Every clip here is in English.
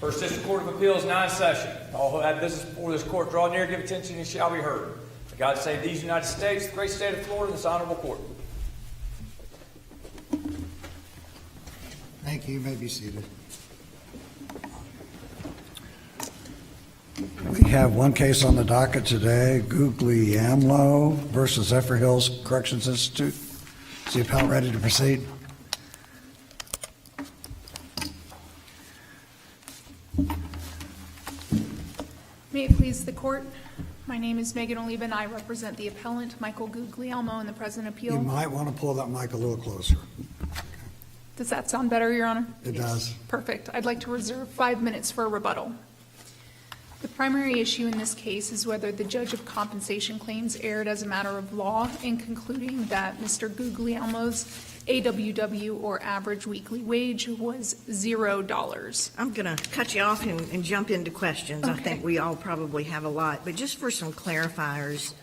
First District Court of Appeals, 9th session. All who have business before this court, draw near, give attention, and shall be heard. For God save these United States, the great state of Florida, and this honorable court. Thank you. You may be seated. We have one case on the docket today, Guglielmo versus Zephyr Hills Corrections Institute. Is the appellant ready to proceed? May it please the court, my name is Megan Oliva and I represent the appellant Michael Guglielmo in the present appeal. You might want to pull that mic a little closer. Does that sound better, Your Honor? It does. Perfect. I'd like to reserve 5 minutes for a rebuttal. The primary issue in this case is whether the judge of compensation claims erred as a matter of law in concluding that Mr. Guglielmo's AWW, or average weekly wage, was $0. I'm going to cut you off and jump into questions. Okay. I think we all probably have a lot, but just for some clarifiers,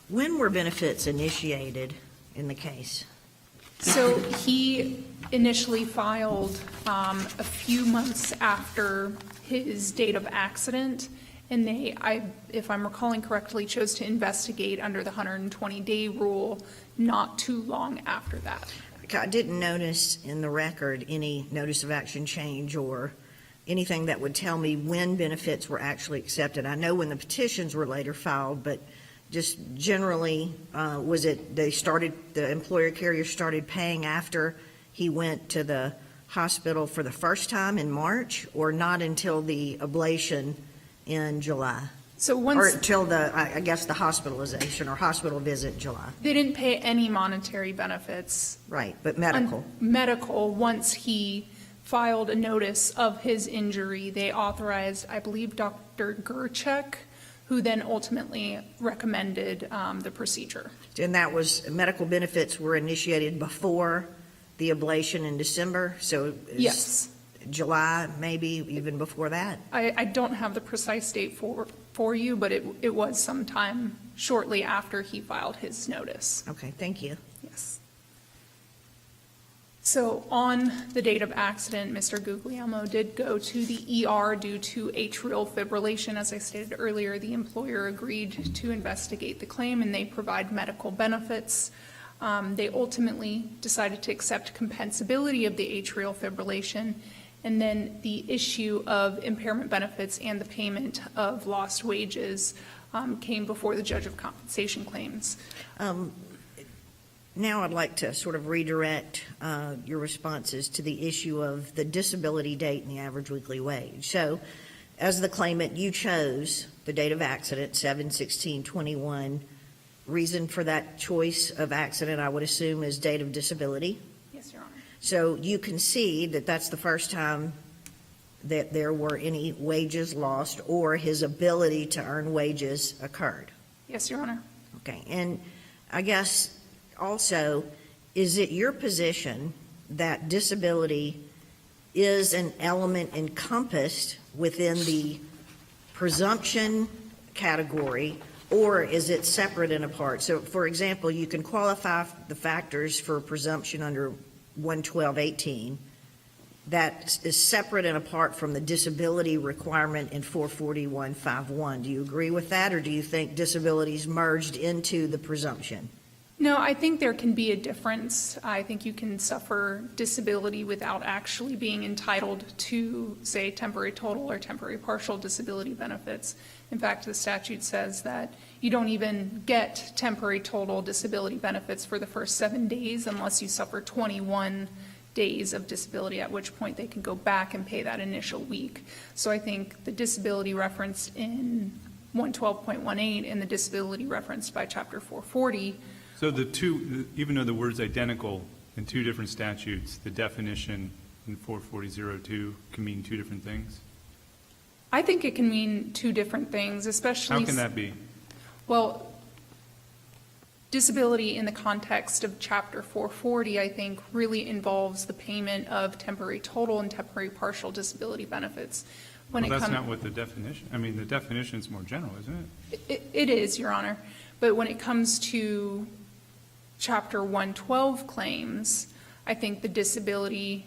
when were benefits initiated in the case? So he initially filed a few months after his date of accident, and they, if I'm recalling correctly, chose to investigate under the 120-day rule not too long after that. I didn't notice in the record any notice of action change or anything that would tell me when benefits were actually accepted. I know when the petitions were later filed, but just generally, was it the employer carrier started paying after he went to the hospital for the first time in March, or not until the ablation in July? So Or once until I guess the hospitalization or hospital visit in July. they didn't pay any monetary benefits, Right, but medical. medical, once he filed a notice of his injury, they authorized, I believe, Dr. Gerchek, who then ultimately recommended the procedure. And that was, medical benefits were initiated before the ablation in December, so it's Yes. July, maybe even before that? I don't have the precise date for you, but it was sometime shortly after he filed his notice. Okay, thank you. Yes. So on the date of accident, Mr. Guglielmo did go to the ER due to atrial fibrillation. As I stated earlier, the employer agreed to investigate the claim and they provide medical benefits. They ultimately decided to accept compensability of the atrial fibrillation, and then the issue of impairment benefits and the payment of lost wages came before the judge of compensation claims. Now I'd like to sort of redirect your responses to the issue of the disability date and the average weekly wage. So as the claimant, you chose the date of accident, 7/16/21. Reason for that choice of accident, I would assume, is date of disability. Yes, Your Honor. So you concede that that's the first time that there were any wages lost or his ability to earn wages occurred. Yes, Your Honor. Okay, and I guess also, is it your position that disability is an element encompassed within the presumption category, or is it separate and apart? So, for example, you can qualify the factors for presumption under 112.18 that is separate and apart from the disability requirement in 441.51. Do you agree with that, or do you think disability is merged into the presumption? No, I think there can be a difference. I think you can suffer disability without actually being entitled to, say, temporary total or temporary partial disability benefits. In fact, the statute says that you don't even get temporary total disability benefits for the first 7 days unless you suffer 21 days of disability, at which point they can go back and pay that initial week. So I think the disability referenced in 112.18 and the disability referenced by Chapter 440. So the two, even though the word's identical in two different statutes, the definition in 440.02 can mean two different things? I think it can mean two different things, especially. How can that be? Well, disability in the context of Chapter 440, I think, really involves the payment of temporary total and temporary partial disability benefits. Well, that's not what the definition, I mean, the definition is more general, isn't it? It is, Your Honor. But when it comes to Chapter 112 claims, I think the disability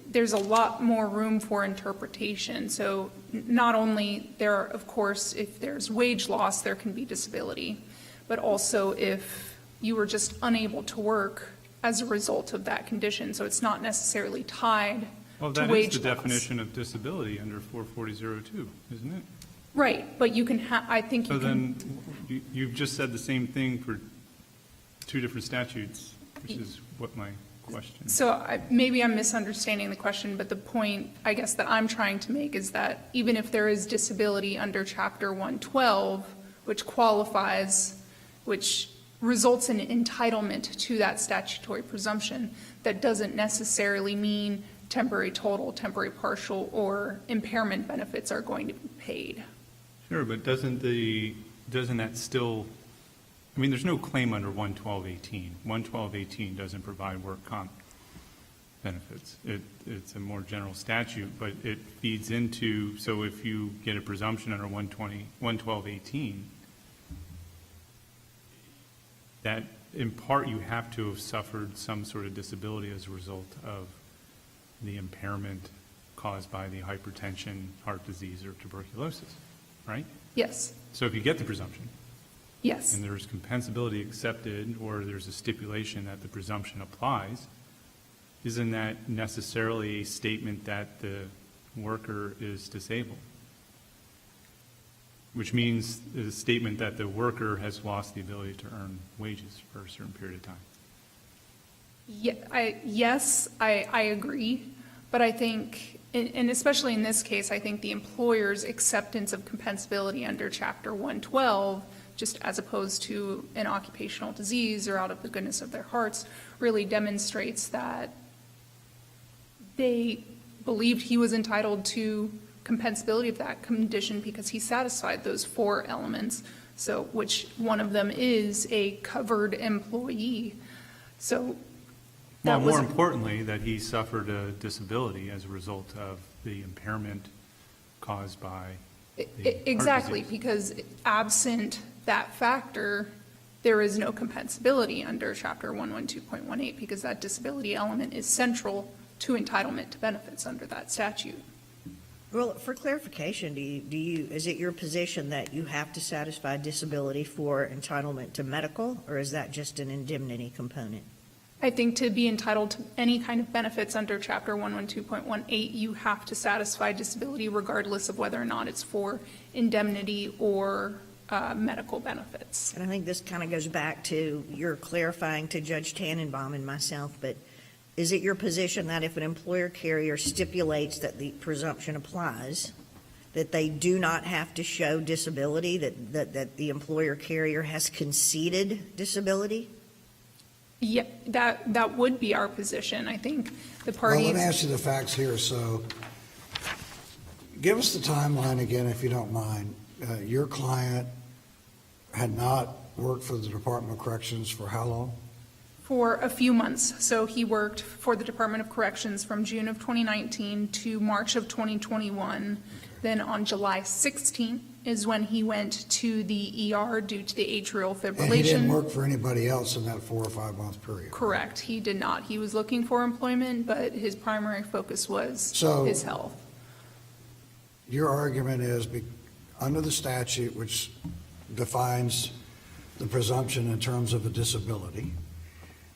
there's a lot more room for interpretation. So not only there, of course, if there's wage loss, there can be disability, but also if you were just unable to work as a result of that condition. So it's not necessarily tied Well, to that wage is the loss. definition of disability under 440.02, isn't it? Right, but you can I think So you can, then, you've just said the same thing for two different statutes, which is what my question. so maybe I'm misunderstanding the question, but the point, I guess, that I'm trying to make is that even if there is disability under Chapter 112, which qualifies, which results in entitlement to that statutory presumption, that doesn't necessarily mean temporary total, temporary partial, or impairment benefits are going to be paid. Sure, but doesn't that still, I mean, there's no claim under 112.18. 112.18 doesn't provide work comp benefits. It's a more general statute, but it feeds into, so if you get a presumption under 112.18, that in part you have to have suffered some sort of disability as a result of the impairment caused by the hypertension, heart disease, or tuberculosis, right? Yes, So if you get the presumption, yes. and there's compensability accepted, or there's a stipulation that the presumption applies, isn't that necessarily a statement that the worker is disabled? Which means a statement that the worker has lost the ability to earn wages for a certain period of time. Yes, I agree, but I think, and especially in this case, I think the employer's acceptance of compensability under Chapter 112, just as opposed to an occupational disease or out of the goodness of their hearts, really demonstrates that they believed he was entitled to compensability of that condition because he satisfied those four elements, so which one of them is a covered employee. So Well, that was more importantly, that he suffered a disability as a result of the impairment caused by the heart exactly, disease. because absent that factor, there is no compensability under Chapter 112.18 because that disability element is central to entitlement to benefits under that statute. Well, for clarification, is it your position that you have to satisfy disability for entitlement to medical, or is that just an indemnity component? I think to be entitled to any kind of benefits under Chapter 112.18, you have to satisfy disability regardless of whether or not it's for indemnity or medical benefits. And I think this kind of goes back to your clarifying to Judge Tannenbaum and myself, but is it your position that if an employer carrier stipulates that the presumption applies, that they do not have to show disability, that the employer carrier has conceded disability? Yeah, that would be our position. I think the Well, parties. let me ask you the facts here. So give us the timeline again, if you don't mind. Your client had not worked for the Department of Corrections for how long? For a few months. So he worked for the Department of Corrections from June of 2019 to March of 2021. Then on July 16th is when he went to the ER due to the atrial fibrillation. And he didn't work for anybody else in that 4 or 5 month period? Correct, he did not. He was looking for employment, but his primary focus was So- his health. Your argument is, under the statute, which defines the presumption in terms of a disability,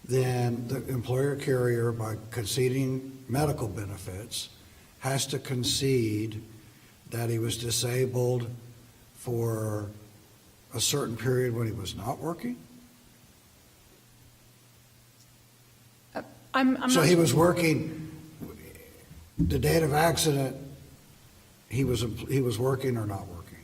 then the employer carrier, by conceding medical benefits, has to concede that he was disabled for a certain period when he was not working? I'm So not he sure. was working, the date of accident, he was working or not working?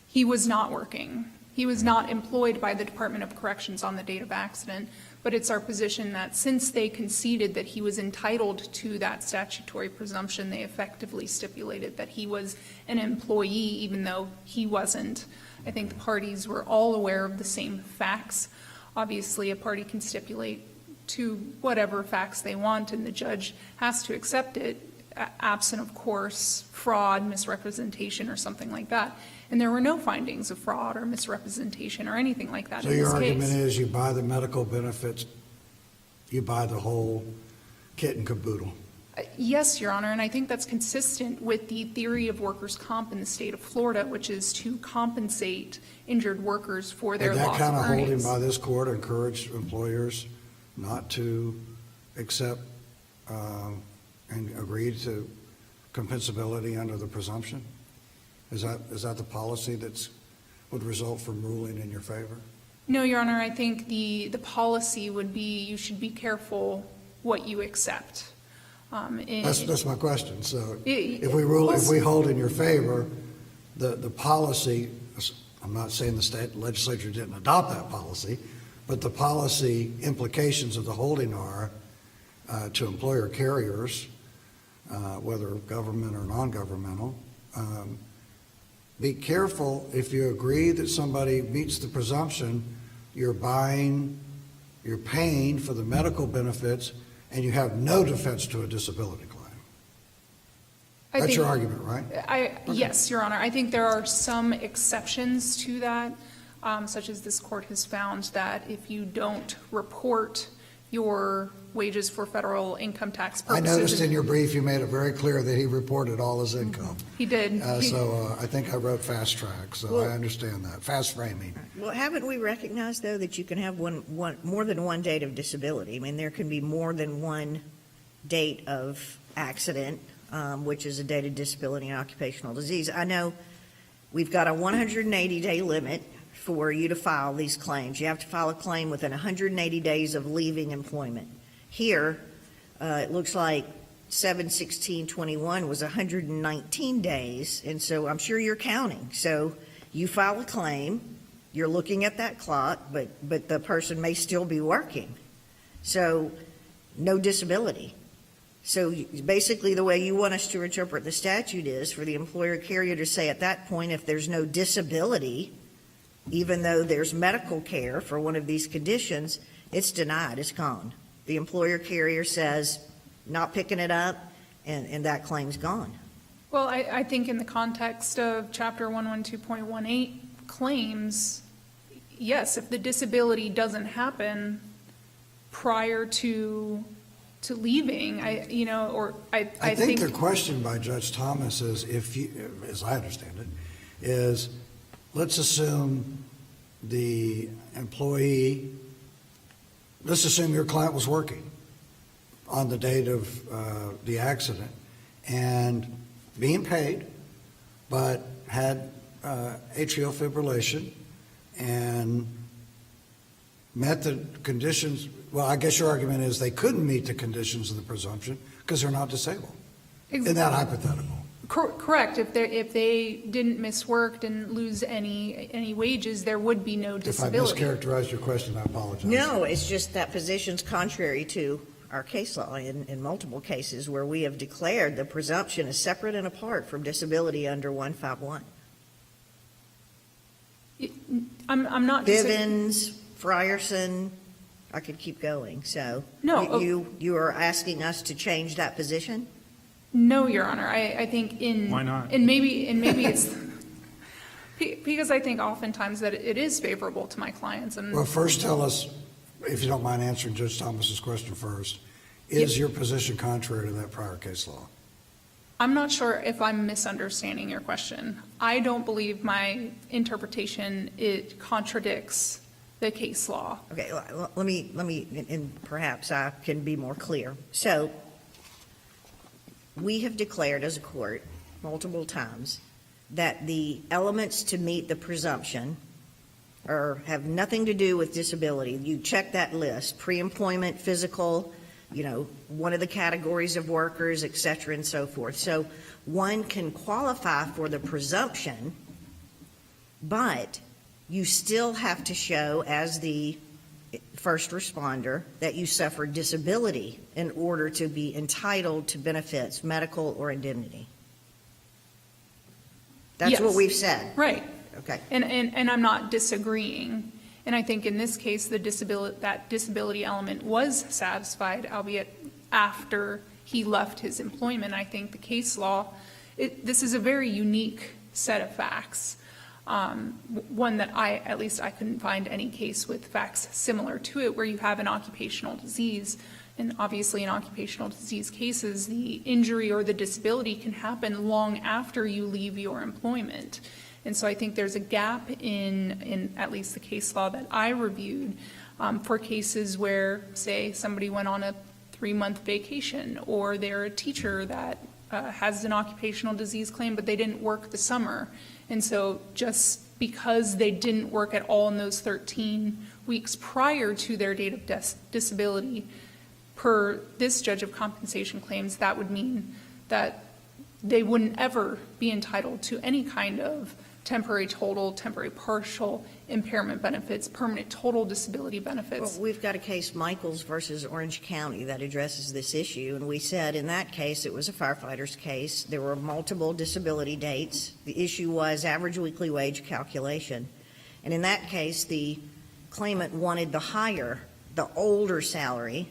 He was not working. He was not employed by the Department of Corrections on the date of accident, but it's our position that since they conceded that he was entitled to that statutory presumption, they effectively stipulated that he was an employee, even though he wasn't. I think the parties were all aware of the same facts. Obviously, a party can stipulate to whatever facts they want, and the judge has to accept it, absent, of course, fraud, misrepresentation, or something like that. And there were no findings of fraud or misrepresentation or anything like that So in this your argument case. is you buy the medical benefits, you buy the whole kit and caboodle? Yes, Your Honor, and I think that's consistent with the theory of workers' comp in the state of Florida, which is to compensate injured workers for their And loss that of kind of holding earnings. by this court encouraged employers not to accept and agree to compensability under the presumption? Is that the policy would result from ruling in your favor? No, Your Honor, I think the policy would be you should be careful what you accept. That's my question. So It- if we hold in your favor, the policy, I'm not saying the state legislature didn't adopt that policy, but the policy implications of the holding are to employer carriers, whether government or non-governmental, be careful if you agree that somebody meets the presumption, you're paying for the medical benefits, and you have no defense to a disability claim. I That's think- your argument, right? Yes, Your Honor. I think there are some exceptions to that, such as this court has found that if you don't report your wages for federal income tax I purposes. noticed in your brief, you made it very clear that he reported all his income. He did. So I think I wrote fast track, so Well- I understand that. Fast framing. Well, haven't we recognized, though, that you can have more than one date of disability? I mean, there can be more than one date of accident, which is a date of disability and occupational disease. I know we've got a 180-day limit for you to file these claims. You have to file a claim within 180 days of leaving employment. Here, it looks like 7/16/21 was 119 days, and so I'm sure you're counting. So you file a claim, you're looking at that clock, but the person may still be working. So no disability. So basically, the way you want us to interpret the statute is for the employer carrier to say at that point, if there's no disability, even though there's medical care for one of these conditions, it's denied, it's gone. The employer carrier says, not picking it up, and that claim's gone. Well, I think in the context of Chapter 112.18 claims, yes, if the disability doesn't happen prior to leaving, I think think. the question by Judge Thomas is, as I understand it, is let's assume the employee, let's assume your client was working on the date of the accident and being paid, but had atrial fibrillation and met the conditions. Well, I guess your argument is they couldn't meet the conditions of the presumption because they're not disabled. In that hypothetical. Correct. If they didn't miss work, didn't lose any wages, there would be no If I disability. mischaracterized your question, I apologize. No, it's just that position's contrary to our case law in multiple cases where we have declared the presumption is separate and apart from disability under 151. I'm not. Bivens, Frierson, I could keep going, so. No, You are asking us to change that position? No, Your Honor. I think Why not? And maybe it's because I think oftentimes that it is favorable to my clients. And Well, first tell us, if you don't mind answering Judge Thomas's question first, is your position contrary to that prior case law? I'm not sure if I'm misunderstanding your question. I don't believe my interpretation, it contradicts the case law. Okay, let me, and perhaps I can be more clear. So, we have declared as a court multiple times that the elements to meet the presumption have nothing to do with disability. You check that list, pre-employment, physical, one of the categories of workers, et cetera, and so forth. So one can qualify for the presumption, but you still have to show as the first responder that you suffered disability in order to be entitled to benefits, medical or indemnity. That's what Yes. we've said. Right. Okay. And I'm not disagreeing. And I think in this case, that disability element was satisfied, albeit after he left his employment. I think the case law, this is a very unique set of facts. One that at least I couldn't find any case with facts similar to it, where you have an occupational disease, And obviously, in occupational disease cases, the injury or the disability can happen long after you leave your employment. And so I think there's a gap in at least the case law that I reviewed for cases where, say, somebody went on a 3-month vacation, or they're a teacher that has an occupational disease claim, but they didn't work the summer. And so just because they didn't work at all in those 13 weeks prior to their date of disability, per this judge of compensation claims, that would mean that they wouldn't ever be entitled to any kind of temporary total, temporary partial, impairment benefits, permanent total disability benefits. Well, we've got a case, Michaels versus Orange County, that addresses this issue, and we said in that case it was a firefighter's case. There were multiple disability dates. The issue was average weekly wage calculation. And in that case, the claimant wanted the older salary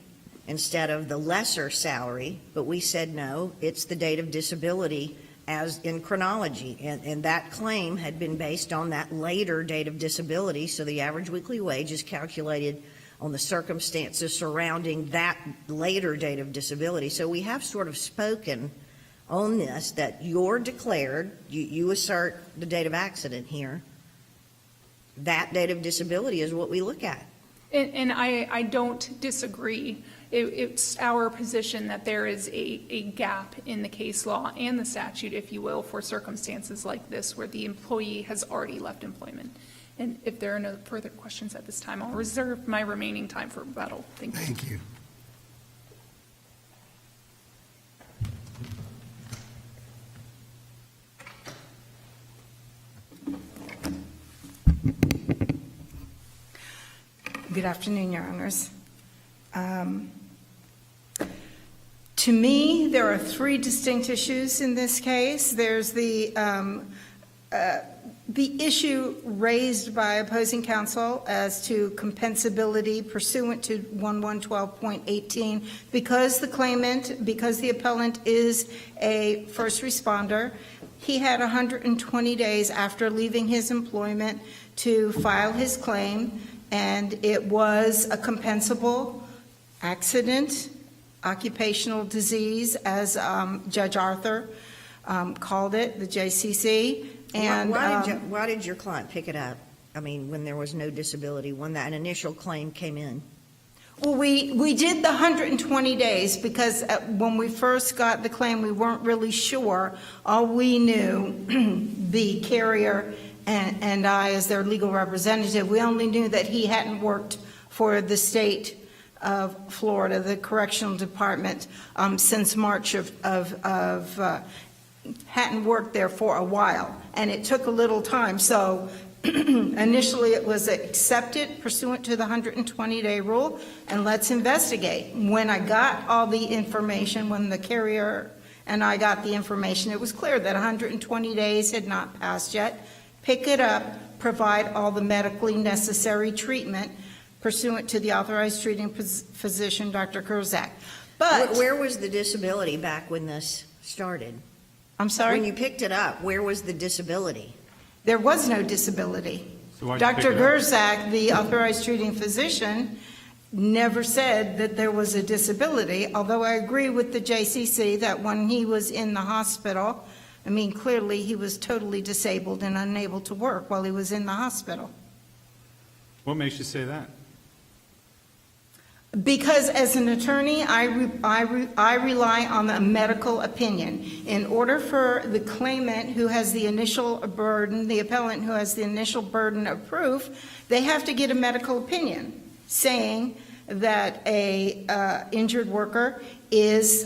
instead of the lesser salary, but we said no, it's the date of disability as in chronology, and that claim had been based on that later date of disability, so the average weekly wage is calculated on the circumstances surrounding that later date of disability. So we have sort of spoken on this, that you're declared, you assert the date of accident here, that date of disability is what we look at. And I don't disagree. It's our position that there is a gap in the case law and the statute, if you will, for circumstances like this where the employee has already left employment. And if there are no further questions at this time, I'll reserve my remaining time for rebuttal. Thank you. Thank you. Good afternoon, Your Honors. To me, there are three distinct issues in this case. There's the issue raised by opposing counsel as to compensability pursuant to 1112.18 because the appellant is a first responder. He had 120 days after leaving his employment to file his claim, and it was a compensable accident, occupational disease, as Judge Arthur called it, the JCC. And Why did your client pick it up? I mean, when there was no disability, when that initial claim came in? Well, we did the 120 days because when we first got the claim, we weren't really sure. All we knew, the carrier and I, as their legal representative, we only knew that he hadn't worked for the state of Florida, the correctional department, since March hadn't worked there for a while, and it took a little time. So initially it was accepted pursuant to the 120-day rule, and let's investigate. When I got all the information, when the carrier and I got the information, it was clear that 120 days had not passed yet. Pick it up, provide all the medically necessary treatment pursuant to the authorized treating physician, Dr. Kurzak. But Where was the disability back when this started? I'm sorry? When you picked it up, where was the disability? There was no disability. So why'd you pick Dr. it up? Kurzak, the authorized treating physician, never said that there was a disability, although I agree with the JCC that when he was in the hospital, I mean, clearly he was totally disabled and unable to work while he was in the hospital. What makes you say that? Because as an attorney, I rely on a medical opinion. In order for the claimant who has the initial burden, the appellant who has the initial burden of proof, they have to get a medical opinion saying that a injured worker is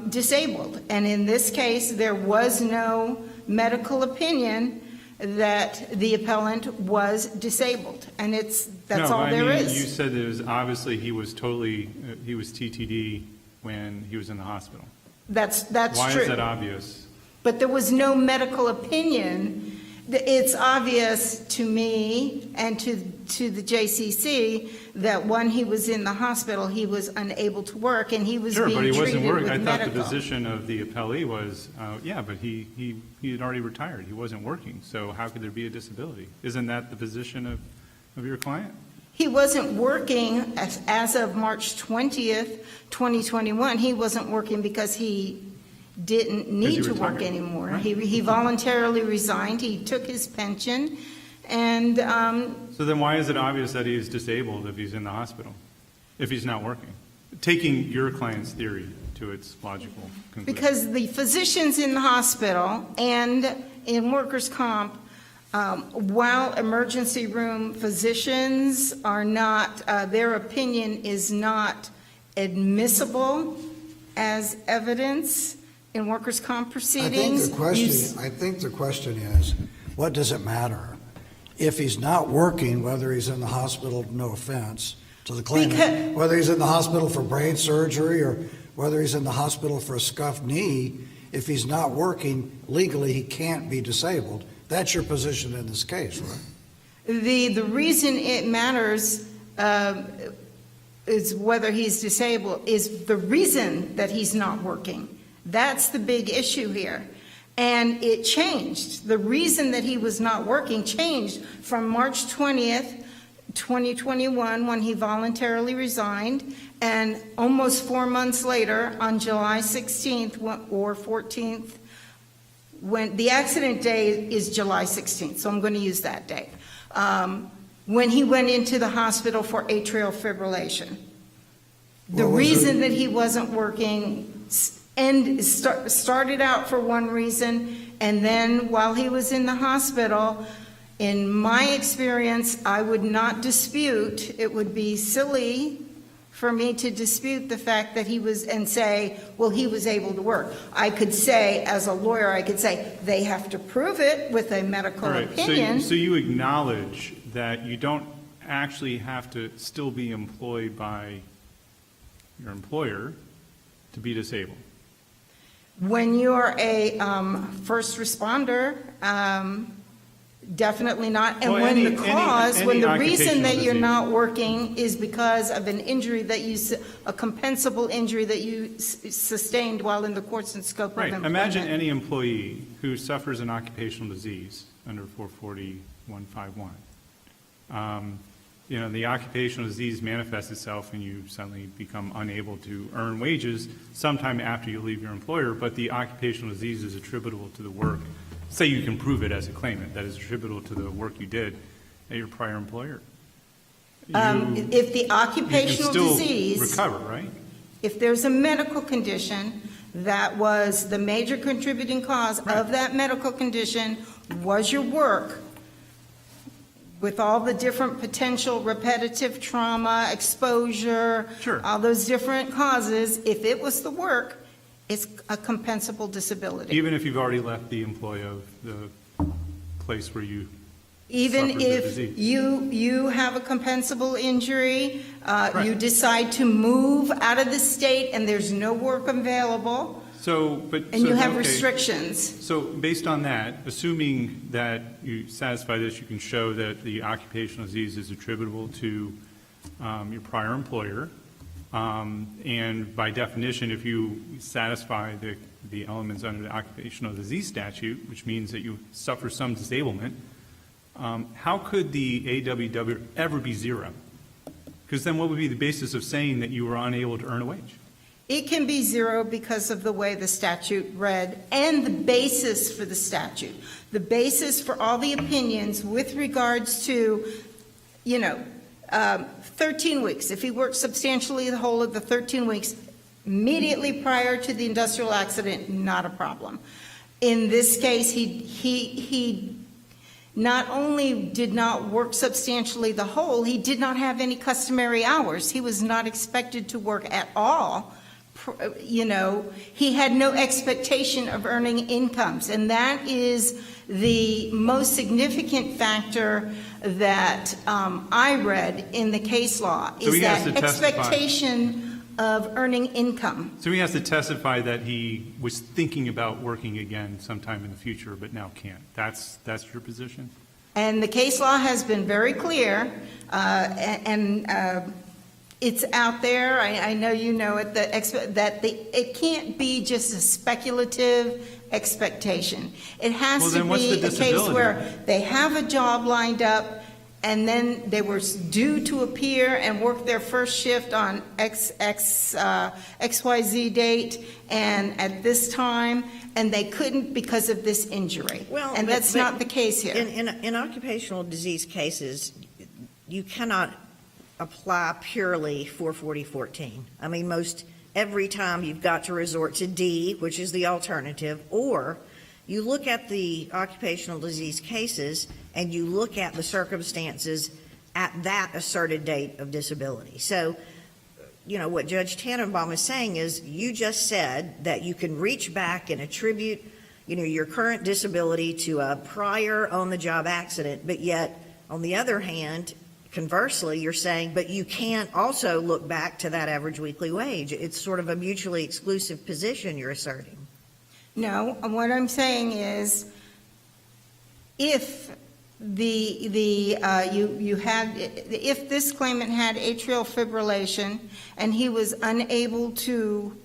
disabled. And in this case, there was no medical opinion that the appellant was disabled, and that's all there is. You said it was obviously he was TTD when he was in the hospital. That's Why true. is that obvious? But there was no medical opinion. It's obvious to me and to the JCC that when he was in the hospital, he was unable to work, and he was Sure, being but he treated wasn't working. with I thought the medical. position of the appellee was, but he had already retired. He wasn't working. So how could there be a disability? Isn't that the position of your client? He wasn't working as of March 20th, 2021. He wasn't working because he didn't need to work retired, anymore. right? He voluntarily resigned. He took his pension, and So then why is it obvious that he's disabled if he's in the hospital, if he's not working? Taking your client's theory to its logical conclusion. because the physicians in the hospital and in workers' comp, while emergency room physicians are not, their opinion is not admissible as evidence in workers' comp proceedings. I think the question is, what does it matter? If he's not working, whether he's in the hospital, no offense to the claimant, whether he's in the hospital for brain surgery or whether he's in the hospital for a scuffed knee, if he's not working, legally he can't be disabled. That's your position in this case, right? The reason it matters is whether he's disabled, is the reason that he's not working. That's the big issue here. And it changed. The reason that he was not working changed from March 20th, 2021, when he voluntarily resigned, and almost 4 months later, on July 16th or 14th, when the accident day is July 16th, so I'm going to use that date, when he went into the hospital for atrial fibrillation. The reason that he wasn't working started out for one reason, and then while he was in the hospital, in my experience, I would not dispute, it would be silly for me to dispute the fact that he was, and say, well, he was able to work. I could say, as a lawyer, I could say, they have to prove it with a medical All right, opinion. so you acknowledge that you don't actually have to still be employed by your employer to be disabled? When you're a first responder, definitely not. And Well, when any- the cause, when the any reason that occupational you're disease. not working is because of an injury that a compensable injury that you sustained while in the course and scope of Right, employment. imagine any employee who suffers an occupational disease under 44151. You know, the occupational disease manifests itself and you suddenly become unable to earn wages sometime after you leave your employer, but the occupational disease is attributable to the work. Say you can prove it as a claimant, that is attributable to the work you did at your prior employer. If the occupational you can still disease, recover, right? if there's a medical condition that was the major contributing cause of that medical condition was your work, with all the different potential repetitive trauma, exposure, Sure. all those different causes, if it was the work, it's a compensable disability. Even if you've already left the employ of the place where you Even suffered the if disease. you have a compensable injury, Right. you decide to move out of the state and there's no work available, and you have okay. restrictions. So based on that, assuming that you satisfy this, you can show that the occupational disease is attributable to your prior employer. And by definition, if you satisfy the elements under the occupational disease statute, which means that you suffer some disablement, how could the AWW ever be zero? Because then what would be the basis of saying that you were unable to earn a wage? It can be zero because of the way the statute read and the basis for the statute. The basis for all the opinions with regards to, 13 weeks. If he worked substantially the whole of the 13 weeks immediately prior to the industrial accident, not a problem. In this case, he not only did not work substantially the whole, he did not have any customary hours. He was not expected to work at all. He had no expectation of earning incomes, and that is the most significant factor that I read in the case law, So is he has that to testify. expectation of earning income. So he has to testify that he was thinking about working again sometime in the future, but now can't. That's your position? And the case law has been very clear, and it's out there. I know you know it, it can't be just a speculative expectation. It has Well, to then what's be the a case disability? where they have a job lined up and then they were due to appear and work their first shift on XYZ date, and at this time, and they couldn't because of this injury. Well, And that's but not the case here. In occupational disease cases, you cannot apply purely 44014. I mean, every time you've got to resort to D, which is the alternative, or you look at the occupational disease cases and you look at the circumstances at that asserted date of disability. So, what Judge Tannenbaum is saying is, you just said that you can reach back and attribute, your current disability to a prior on-the-job accident, but yet, on the other hand, conversely, you're saying, but you can't also look back to that average weekly wage. It's sort of a mutually exclusive position you're asserting. No, what I'm saying is, if if this claimant had atrial fibrillation and he was unable to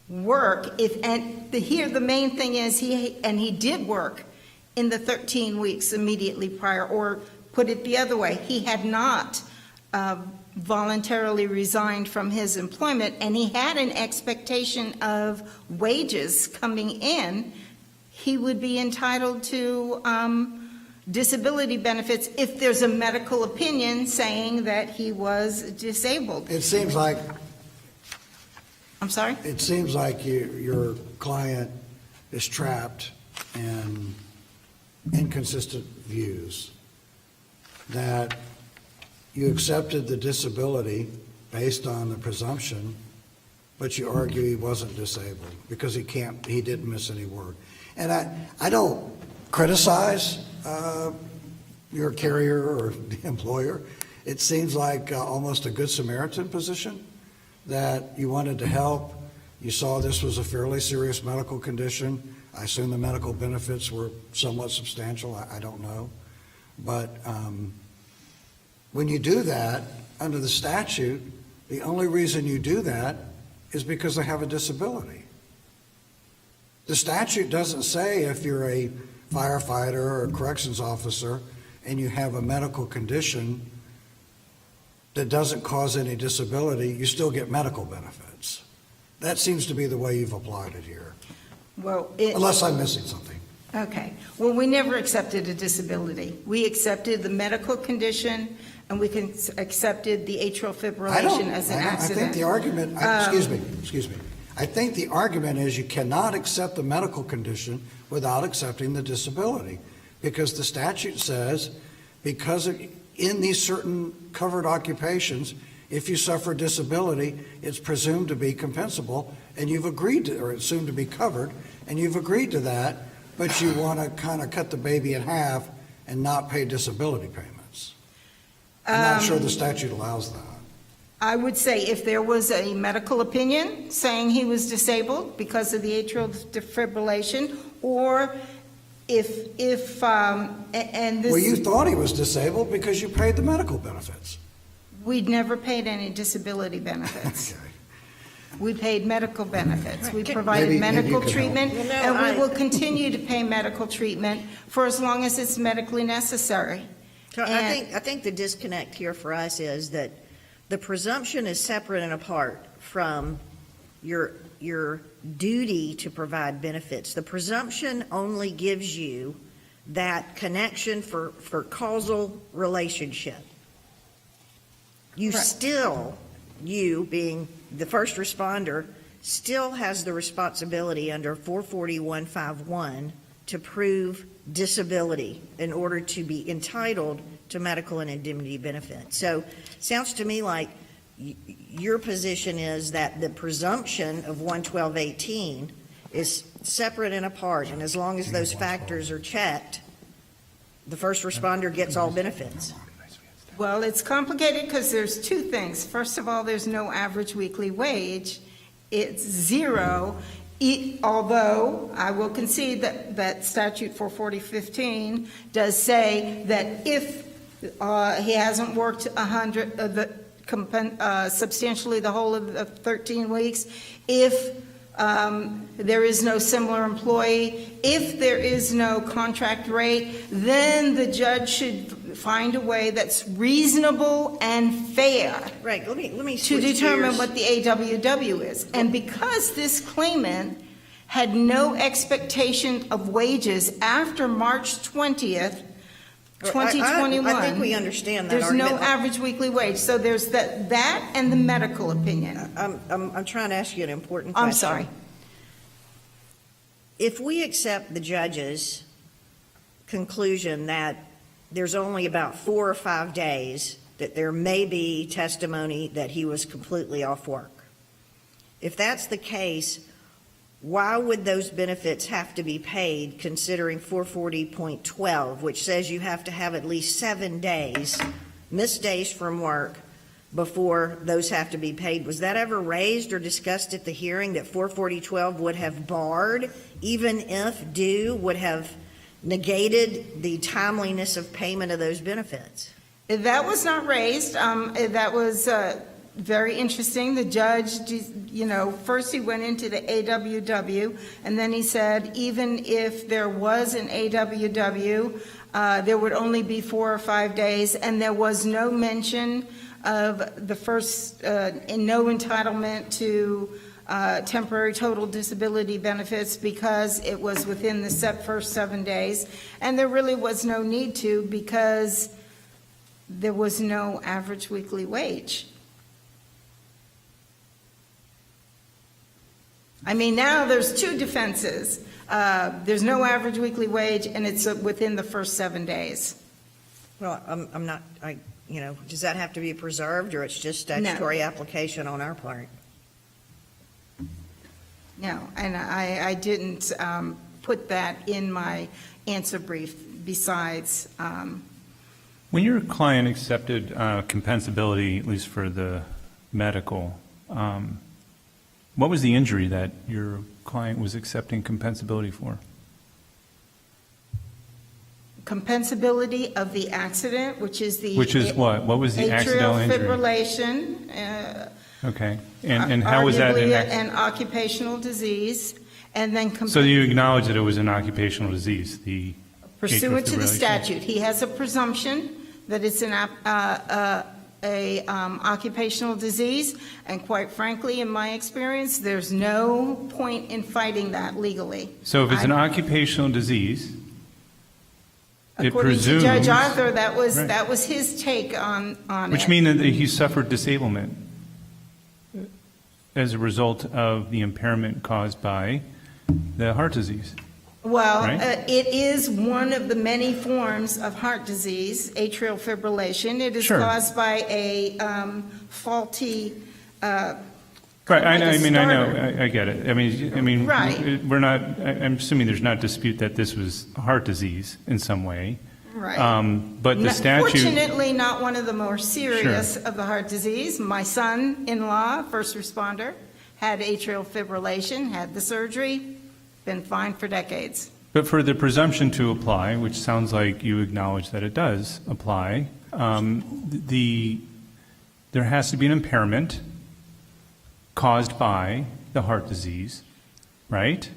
work, here the main thing is he did work in the 13 weeks immediately prior, or put it the other way, he had not voluntarily resigned from his employment, and he had an expectation of wages coming in, he would be entitled to disability benefits if there's a medical opinion saying that he was disabled. It seems like I'm sorry? It seems like your client is trapped in inconsistent views, that you accepted the disability based on the presumption, but you argue he wasn't disabled because he didn't miss any work. And I don't criticize your carrier or the employer. It seems like almost a Good Samaritan position, that you wanted to help. You saw this was a fairly serious medical condition. I assume the medical benefits were somewhat substantial. I don't know. But when you do that, under the statute, the only reason you do that is because they have a disability. The statute doesn't say if you're a firefighter or a corrections officer and you have a medical condition that doesn't cause any disability, you still get medical benefits. That seems to be the way you've applied it here. Well, Unless I'm missing something. Okay. Well, we never accepted a disability. We accepted the medical condition, and we accepted the atrial fibrillation as an accident. I think the argument, excuse me. I think the argument is you cannot accept the medical condition without accepting the disability, because the statute says in these certain covered occupations, if you suffer disability, it's presumed to be compensable, and you've agreed to, or it's assumed to be covered, and you've agreed to that, but you want to kind of cut the baby in half and not pay disability payments. I'm not sure the statute allows that. I would say if there was a medical opinion saying he was disabled because of the atrial fibrillation, or and this. Well, you thought he was disabled because you paid the medical benefits. We'd never paid any disability benefits. Okay. We paid medical benefits. We Maybe provided medical you can treatment, help. and we will continue to pay medical treatment for as long as it's medically necessary. So I think the disconnect here for us is that the presumption is separate and apart from your duty to provide benefits. The presumption only gives you that connection for causal relationship. Correct. You being the first responder, still has the responsibility under 44151 to prove disability in order to be entitled to medical and indemnity benefits. So sounds to me like your position is that the presumption of 112.18 is separate and apart, and as long as those factors are checked, the first responder gets all benefits. Well, it's complicated because there's two things. First of all, there's no average weekly wage. It's zero, although I will concede that statute 44015 does say that if he hasn't worked substantially the whole of the 13 weeks, if there is no similar employee, if there is no contract rate, then the judge should find a way that's reasonable and fair Right, let me to switch determine gears. what the AWW is. And because this claimant had no expectation of wages after March 20th, 2021. I think we understand that There's no argument. average weekly wage. So there's that and the medical opinion. I'm trying to ask you an important question. I'm sorry. If we accept the judge's conclusion that there's only about 4 or 5 days that there may be testimony that he was completely off work, if that's the case, why would those benefits have to be paid considering 440.12, which says you have to have at least 7 days, missed days from work, before those have to be paid? Was that ever raised or discussed at the hearing that 440.12 would have barred, even if due, would have negated the timeliness of payment of those benefits? That was not raised. That was very interesting. The judge, first he went into the AWW, and then he said even if there was an AWW, there would only be 4 or 5 days, and there was no mention of the first, and no entitlement to temporary total disability benefits because it was within the first 7 days. And there really was no need to, because there was no average weekly wage. I mean, now there's 2 defenses. There's no average weekly wage, and it's within the first 7 days. Well, I'm not, does that have to be preserved, or it's just statutory application on our part? No, and I didn't put that in my answer brief besides, When your client accepted compensability, at least for the medical, what was the injury that your client was accepting compensability for? compensability of the accident, which is the... Which is what? What was the accidental injury? Atrial fibrillation. Okay. And how was that Arguably an occupational disease, and then... So you acknowledge that it was an occupational disease, the Pursuant to the atrial fibrillation? statute, he has a presumption that it's an occupational disease, and quite frankly, in my experience, there's no point in fighting that legally. So if it's an occupational disease, it According to presumes... Judge Arthur, that Right. was his take on it. Which means that he suffered disablement as a result of the impairment caused by the heart disease. Well, Right? it is one of the many forms of heart disease, atrial fibrillation. It is Sure. caused by a faulty, Right, I like a mean, I know, starter. I get it. I mean, Right. we're not, I'm assuming there's not dispute that this was heart disease in some way. right. But the statute, Fortunately, not one of the more serious of the heart disease. My son-in-law, first responder, had atrial fibrillation, had the surgery, been fine for decades. but for the presumption to apply, which sounds like you acknowledge that it does apply, there has to be an impairment caused by the heart disease, right?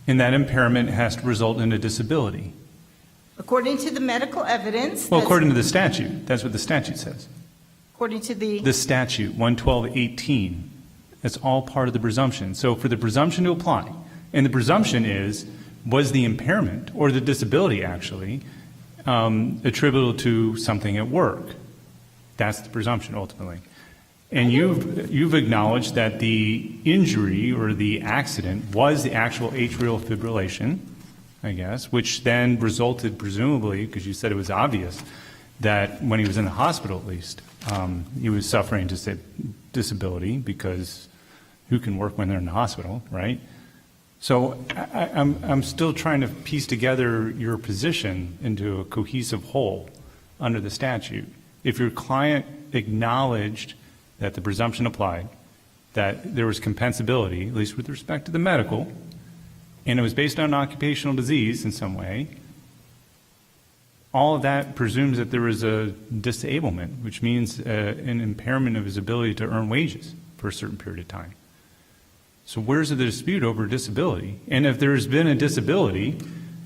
And that impairment has to result in a disability. According to the medical evidence, Well, that's- according to the statute, that's what the statute says. according to The statute, 112.18, that's all part of the presumption. So for the presumption to apply, and the presumption is, was the impairment, or the disability actually, attributable to something at work? That's the presumption ultimately. And you've acknowledged that the injury or the accident was the actual atrial fibrillation, I guess, which then resulted presumably, because you said it was obvious, that when he was in the hospital at least, he was suffering disability, because who can work when they're in the hospital, right? So I'm still trying to piece together your position into a cohesive whole under the statute. If your client acknowledged that the presumption applied, that there was compensability, at least with respect to the medical, and it was based on occupational disease in some way, all of that presumes that there was a disablement, which means an impairment of his ability to earn wages for a certain period of time. So where's the dispute over disability? And if there's been a disability,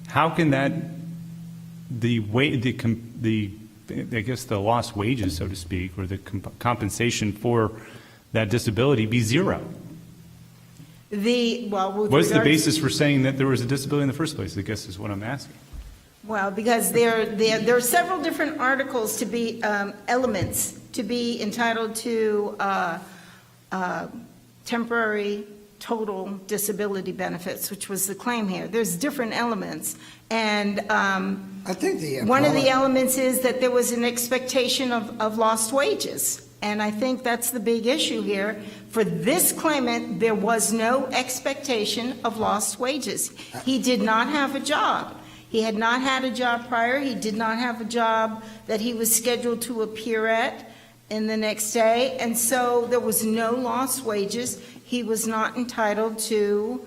how can that I guess the lost wages, so to speak, or the compensation for that disability be zero? What's the basis for saying that there was a disability in the first place, I guess is what I'm asking. Well, because there are several different articles to be, elements to be entitled to temporary total disability benefits, which was the claim here. There's different elements. And I think one of the elements is that there was an expectation of lost wages. And I think that's the big issue here. For this claimant, there was no expectation of lost wages. He did not have a job. He had not had a job prior. He did not have a job that he was scheduled to appear at in the next day. And so there was no lost wages. He was not entitled to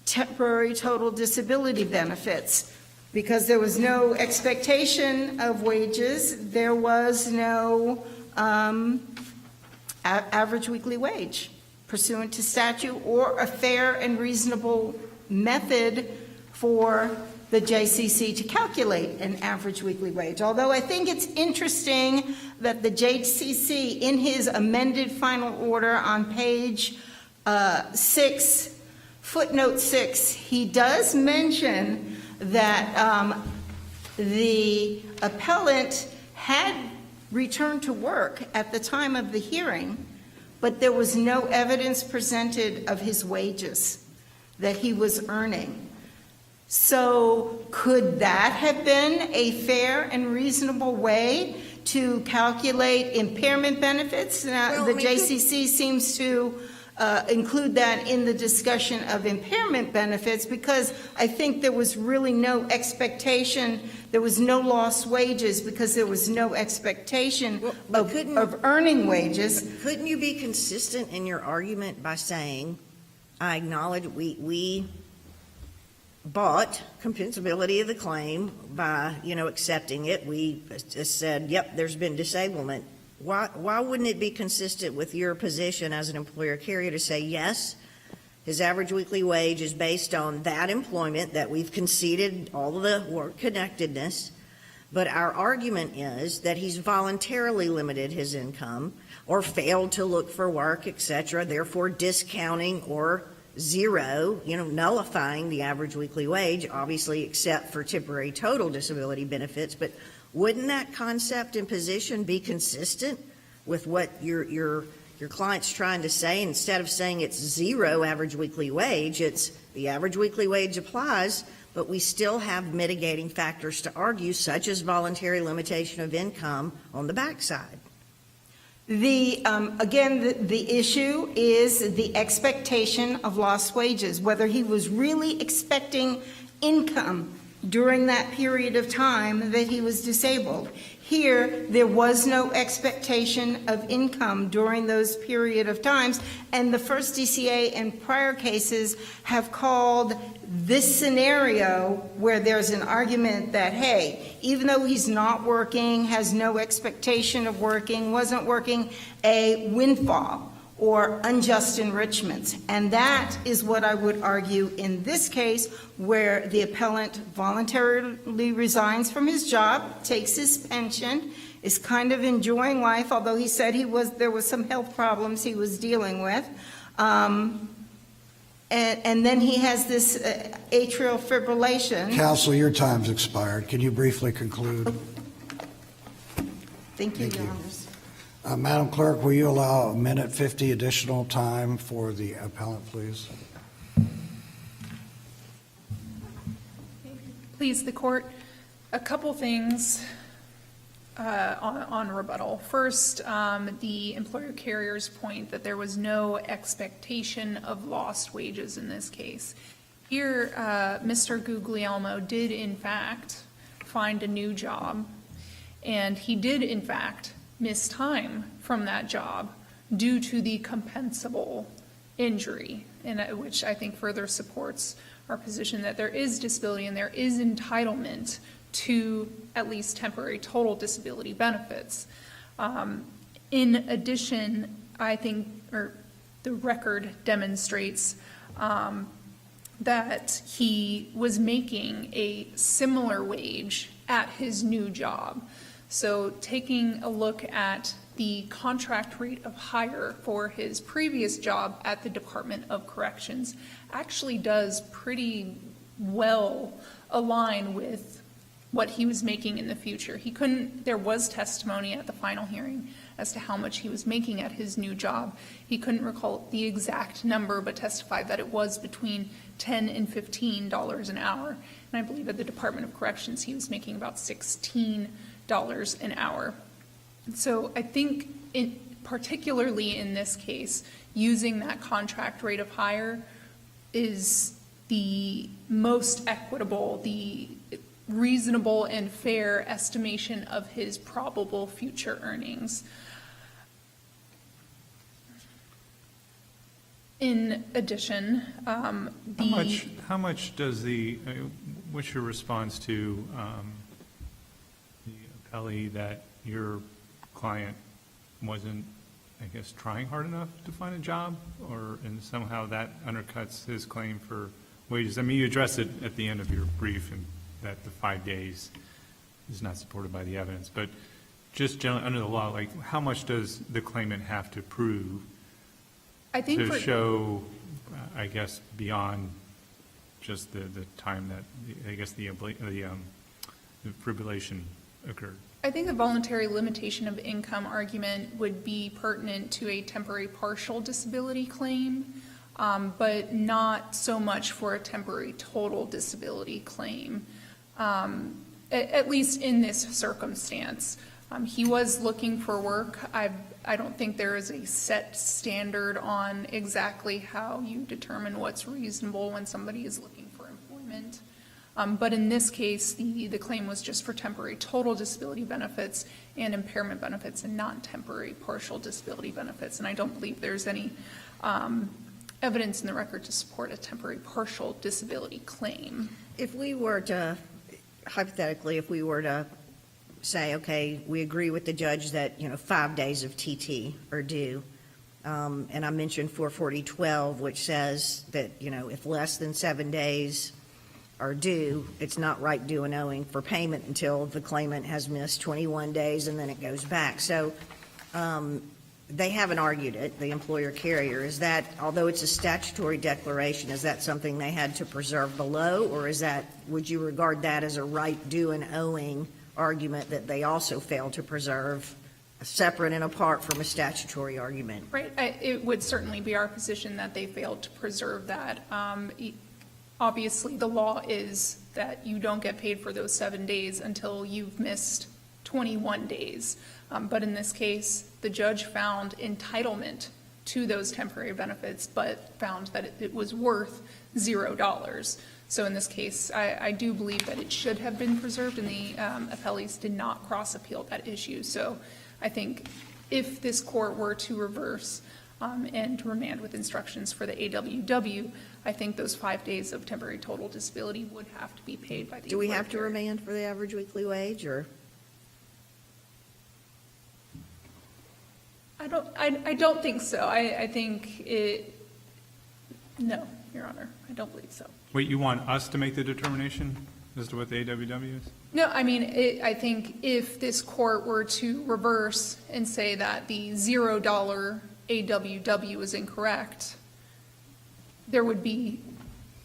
temporary total disability benefits. Because there was no expectation of wages, there was no average weekly wage pursuant to statute or a fair and reasonable method for the JCC to calculate an average weekly wage. Although I think it's interesting that the JCC, in his amended final order on page 6, footnote 6, he does mention that the appellant had returned to work at the time of the hearing, but there was no evidence presented of his wages that he was earning. So could that have been a fair and reasonable way to calculate impairment benefits? Now, the JCC seems to include that in the discussion of impairment benefits because I think there was really no expectation, there was no lost wages because there was no expectation of earning wages. Couldn't you be consistent in your argument by saying, I acknowledge we bought compensability of the claim by, accepting it. We just said, yep, there's been disablement. Why wouldn't it be consistent with your position as an employer carrier to say, yes, his average weekly wage is based on that employment that we've conceded all of the work connectedness, but our argument is that he's voluntarily limited his income or failed to look for work, et cetera, therefore discounting or zero, nullifying the average weekly wage, obviously except for temporary total disability benefits, but wouldn't that concept and position be consistent with what your client's trying to say? Instead of saying it's zero average weekly wage, it's the average weekly wage applies, but we still have mitigating factors to argue, such as voluntary limitation of income on the backside. Again, the issue is the expectation of lost wages, whether he was really expecting income during that period of time that he was disabled. Here, there was no expectation of income during those period of times, and the first DCA and prior cases have called this scenario where there's an argument that, hey, even though he's not working, has no expectation of working, wasn't working, a windfall or unjust enrichment. And that is what I would argue in this case, where the appellant voluntarily resigns from his job, takes his pension, is kind of enjoying life, although he said there was some health problems he was dealing with. And then he has this atrial fibrillation. Counsel, your time's expired. Can you briefly conclude? Thank you, Thank Your you. Honors. Madam Clerk, will you allow a minute 50 additional time for the appellant, please? Please, the court, a couple things on rebuttal. First, the employer carrier's point that there was no expectation of lost wages in this case. Here, Mr. Guglielmo did, in fact, find a new job, and he did, in fact, miss time from that job due to the compensable injury, which I think further supports our position that there is disability and there is entitlement to at least temporary total disability benefits. In addition, I think, or the record demonstrates that he was making a similar wage at his new job. So taking a look at the contract rate of hire for his previous job at the Department of Corrections actually does pretty well align with what he was making in the future. There was testimony at the final hearing as to how much he was making at his new job. He couldn't recall the exact number, but testified that it was between $10 and $15 an hour. And I believe at the Department of Corrections, he was making about $16 an hour. So I think, particularly in this case, using that contract rate of hire is the most equitable, the reasonable and fair estimation of his probable future earnings. In addition, How much does what's your response to the appellee that your client wasn't, I guess, trying hard enough to find a job, and somehow that undercuts his claim for wages? I mean, you address it at the end of your brief, and that the 5 days is not supported by the evidence, but just generally under the law, like, how much does the claimant have to prove I think to show, I guess, beyond just the time that, I guess, the fibrillation occurred? I think a voluntary limitation of income argument would be pertinent to a temporary partial disability claim, but not so much for a temporary total disability claim, at least in this circumstance. He was looking for work. I don't think there is a set standard on exactly how you determine what's reasonable when somebody is looking for employment. But in this case, the claim was just for temporary total disability benefits and impairment benefits, and not temporary partial disability benefits. And I don't believe there's any evidence in the record to support a temporary partial disability claim. If we were to, hypothetically, if we were to say, okay, we agree with the judge that, 5 days of TT are due, and I mentioned 440.12, which says that, if less than 7 days are due, it's not right due and owing for payment until the claimant has missed 21 days, and then it goes back. So they haven't argued it, the employer carrier. Is that, although it's a statutory declaration, is that something they had to preserve below, or is that, would you regard that as a right due and owing argument that they also failed to preserve, separate and apart from a statutory argument? Right. It would certainly be our position that they failed to preserve that. Obviously, the law is that you don't get paid for those 7 days until you've missed 21 days. But in this case, the judge found entitlement to those temporary benefits, but found that it was worth $0. So in this case, I do believe that it should have been preserved, and the appellees did not cross-appeal that issue. So I think if this court were to reverse and remand with instructions for the AWW, I think those 5 days of temporary total disability would have to be paid by the Do we have to employer. remand for the average weekly wage, or? I don't think so. I think no, Your Honor, I don't believe so. Wait, you want us to make the determination as to what the AWW is? No, I mean, I think if this court were to reverse and say that the $0 AWW is incorrect, there would be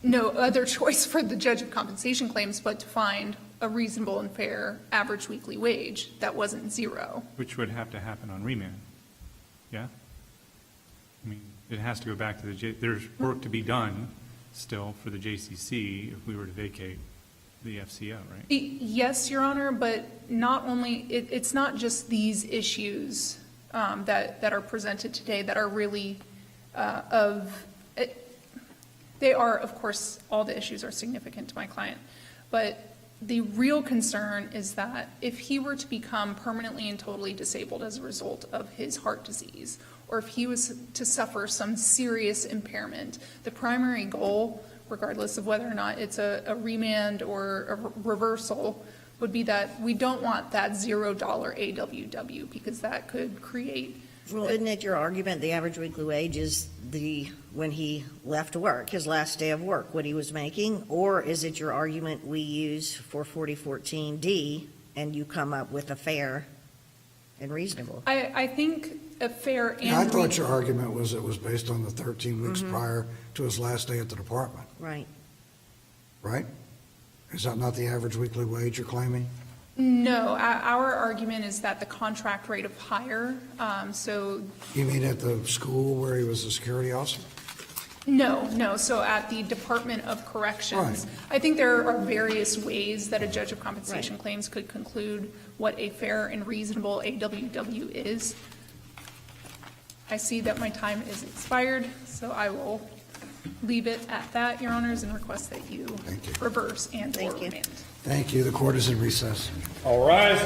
no other choice for the judge of compensation claims but to find a reasonable and fair average weekly wage that wasn't $0. Which would have to happen on remand, yeah? I mean, it has to go back to there's work to be done still for the JCC if we were to vacate the FCO, right? Yes, Your Honor, but not only, it's not just these issues that are presented today that are really they are, of course, all the issues are significant to my client, but the real concern is that if he were to become permanently and totally disabled as a result of his heart disease, or if he was to suffer some serious impairment, the primary goal, regardless of whether or not it's a remand or a reversal, would be that we don't want that $0 AWW, because that could create Well, isn't it your argument, the average weekly wage is when he left work, his last day of work, what he was making? Or is it your argument we use for 4014D and you come up with a fair and reasonable? I think a fair and. I thought your argument was it was based on the 13 weeks prior to his last day at the department, Right. right? Is that not the average weekly wage you're claiming? No, our argument is that the contract rate of hire, so, You mean at the school where he was a security officer? no, so at the Department of Corrections. Right. I think there are various ways that a judge of compensation Right. claims could conclude what a fair and reasonable AWW is. I see that my time is expired, so I will leave it at that, Your Honors, and request that you Thank you. reverse and/or Thank you. remand. Thank you. The court is in recess. All rise.